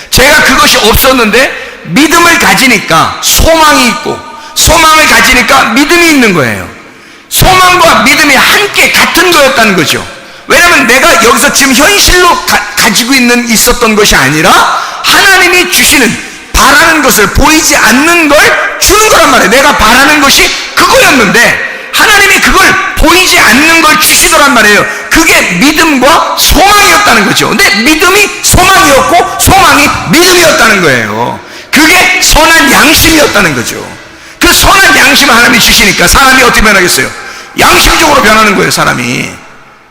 제가 그것이 없었는데 믿음을 가지니까 소망이 있고, 소망을 가지니까 믿음이 있는 거예요. 소망과 믿음이 함께 같은 거였다는 거죠. 왜냐하면 내가 여기서 지금 현실로 가지고 있었던 것이 아니라 하나님이 주시는, 바라는 것을, 보이지 않는 걸 주는 거란 말이에요. 내가 바라는 것이 그거였는데 하나님이 그걸 보이지 않는 걸 주시더란 말이에요. 그게 믿음과 소망이었다는 거죠. 근데 믿음이 소망이었고 소망이 믿음이었다는 거예요. 그게 선한 양심이었다는 거죠. 그 선한 양심을 하나님이 주시니까 사람이 어떻게 변하겠어요? 양심적으로 변하는 거예요. 사람이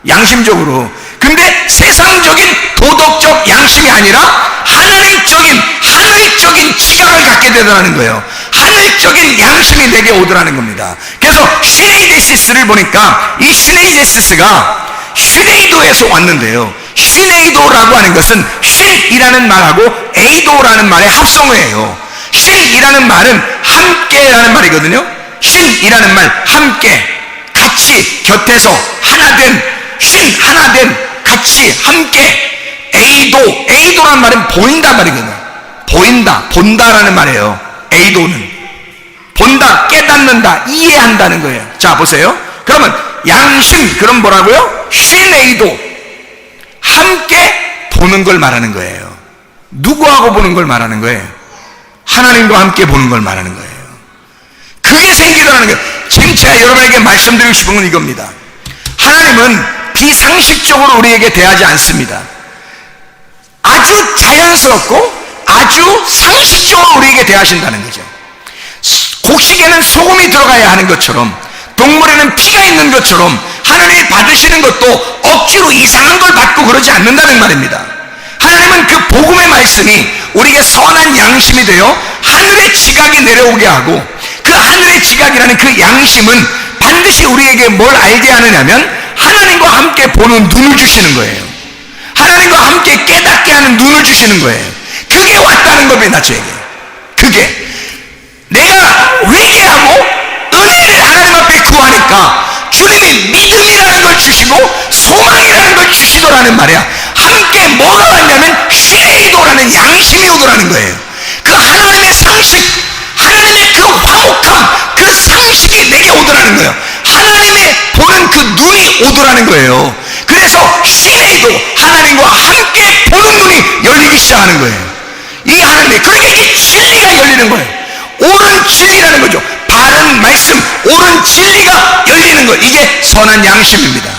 양심적으로. 근데 세상적인 도덕적 양심이 아니라 하늘적인 지각을 갖게 되더라는 거예요. 하늘적인 양심이 내게 오더라는 겁니다. 그래서 슈네이데시스를 보니까 이 슈네이데시스가 슈네이도에서 왔는데요. 슈네이도라고 하는 것은 쉰이라는 말하고 에이도라는 말의 합성어예요. 쉰이라는 말은 함께라는 말이거든요. 쉰이라는 말, 함께, 같이, 곁에서 하나된, 하나된, 같이, 함께. 에이도란 말은 보인다 말이거든요. 본다라는 말이에요. 에이도는 본다, 깨닫는다, 이해한다는 거예요. 자, 보세요. 그러면 양심, 그럼 뭐라고요? 슈네이도, 함께 보는 걸 말하는 거예요. 누구하고 보는 걸 말하는 거예요? 하나님과 함께 보는 걸 말하는 거예요. 그게 생기더라는 거예요. 지금 제가 여러분에게 말씀드리고 싶은 건 이겁니다. 하나님은 비상식적으로 우리에게 대하지 않습니다. 아주 자연스럽고 아주 상식적으로 우리에게 대하신다는 거죠. 곡식에는 소금이 들어가야 하는 것처럼, 동물에는 피가 있는 것처럼 하나님이 받으시는 것도 억지로 이상한 걸 받고 그러지 않는다는 말입니다. 하나님은 그 복음의 말씀이 우리에게 선한 양심이 되어 하늘의 지각이 내려오게 하고, 그 하늘의 지각이라는 그 양심은 반드시 우리에게 뭘 알게 하느냐면 하나님과 함께 보는 눈을 주시는 거예요. 하나님과 함께 깨닫게 하는 눈을 주시는 거예요. 그게 왔다는 겁니다. 저에게 그게 내가 회개하고 은혜를 하나님 앞에 구하니까 주님이 믿음이라는 걸 주시고 소망이라는 걸 주시더라는 말이야. 함께 뭐가 왔냐면 시레이도라는 양심이 오더라는 거예요. 그 하나님의 상식, 하나님의 그 화목함, 그 상식이 내게 오더라는 거예요. 하나님의 보는 그 눈이 오더라는 거예요. 그래서 시레이도 하나님과 함께 보는 눈이 열리기 시작하는 거예요. 이 하나님의, 그러니까 이게 진리가 열리는 거예요. 옳은 진리라는 거죠. 바른 말씀, 옳은 진리가 열리는 거, 이게 선한 양심입니다.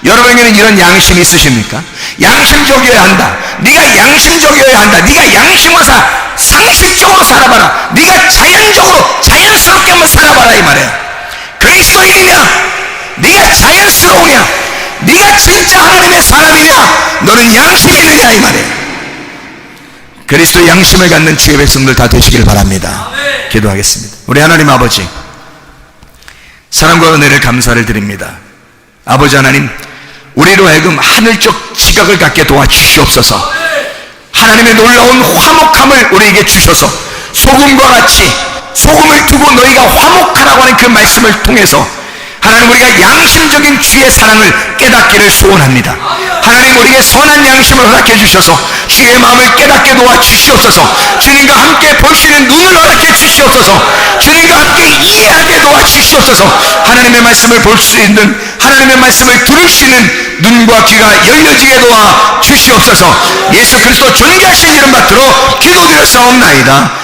여러분에게는 이런 양심이 있으십니까? 양심적이어야 한다. 네가 양심적이어야 한다. 네가 양심으로 상식적으로 살아봐라. 네가 자연적으로 자연스럽게 한번 살아봐라 이 말이야. 그리스도인이냐? 네가 자연스러우냐? 네가 진짜 하나님의 사람이냐? 너는 양심이 있느냐 이 말이야. 그리스도 양심을 갖는 주의 백성들 다 되시길 바랍니다. 기도하겠습니다. 우리 하나님 아버지, 사랑과 은혜를 감사를 드립니다. 아버지 하나님, 우리로 하여금 하늘적 지각을 갖게 도와주시옵소서. 하나님의 놀라운 화목함을 우리에게 주셔서 소금과 같이 소금을 두고 너희가 화목하라고 하는 그 말씀을 통해서 하나님, 우리가 양심적인 주의 사랑을 깨닫기를 소원합니다. 하나님, 우리에게 선한 양심을 허락해 주셔서 주의 마음을 깨닫게 도와주시옵소서. 주님과 함께 볼 수 있는 눈을 허락해 주시옵소서. 주님과 함께 이해하게 도와주시옵소서. 하나님의 말씀을 볼 수 있는, 하나님의 말씀을 들을 수 있는 눈과 귀가 열려지게 도와주시옵소서. 예수 그리스도 존귀하신 이름 받들어 기도드렸사옵나이다.